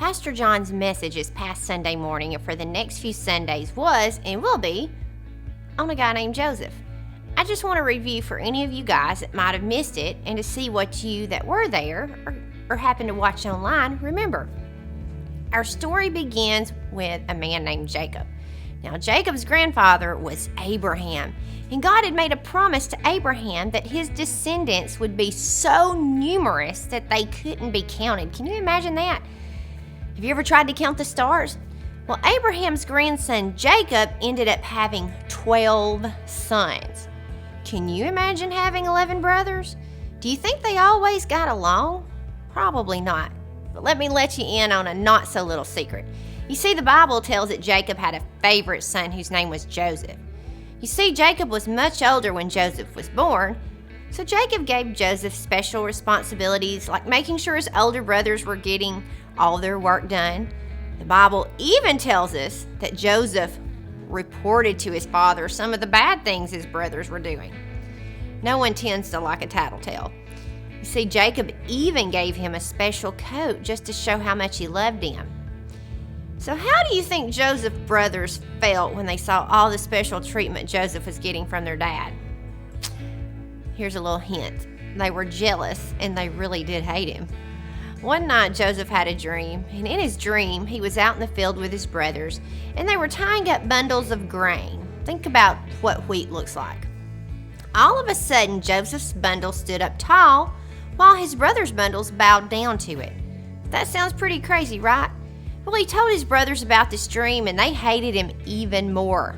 Pastor John's message this past Sunday morning and for the next few Sundays was and will be on a guy named Joseph. I just want to review for any of you guys that might have missed it and to see what you that were there or happened to watch online remember. Our story begins with a man named Jacob. Now, Jacob's grandfather was Abraham, and God had made a promise to Abraham that his descendants would be so numerous that they couldn't be counted. Can you imagine that? Have you ever tried to count the stars? Well, Abraham's grandson Jacob ended up having 12 sons. Can you imagine having 11 brothers? Do you think they always got along? Probably not. But let me let you in on a not-so-little secret. You see, the Bible tells that Jacob had a favorite son whose name was Joseph. You see, Jacob was much older when Joseph was born, so Jacob gave Joseph special responsibilities like making sure his older brothers were getting all their work done. The Bible even tells us that Joseph reported to his father some of the bad things his brothers were doing. No one tends to like a tattletale. You see, Jacob even gave him a special coat just to show how much he loved him. So how do you think Joseph's brothers felt when they saw all the special treatment Joseph was getting from their dad? Here's a little hint. They were jealous and they really did hate him. One night Joseph had a dream, and in his dream he was out in the field with his brothers and they were tying up bundles of grain. Think about what wheat looks like. All of a sudden Joseph's bundle stood up tall while his brother's bundles bowed down to it. That sounds pretty crazy, right? Well, he told his brothers about this dream and they hated him even more.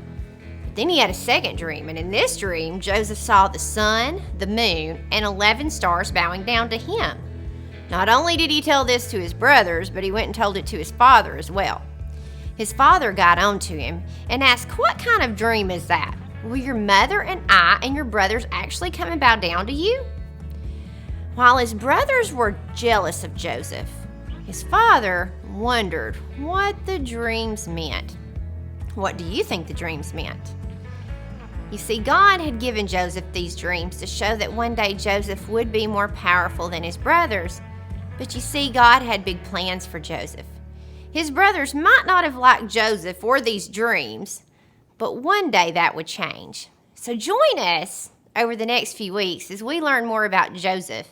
But then he had a second dream, and in this dream, Joseph saw the sun, the moon, and 11 stars bowing down to him. Not only did he tell this to his brothers, but he went and told it to his father as well. His father got on to him and asked, "What kind of dream is that? Will your mother and I and your brothers actually come and bow down to you?" While his brothers were jealous of Joseph, his father wondered what the dreams meant. What do you think the dreams meant? You see, God had given Joseph these dreams to show that one day Joseph would be more powerful than his brothers. But you see, God had big plans for Joseph. His brothers might not have liked Joseph or these dreams, but one day that would change. So join us over the next few weeks as we learn more about Joseph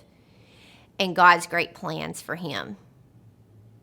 and God's great plans for him.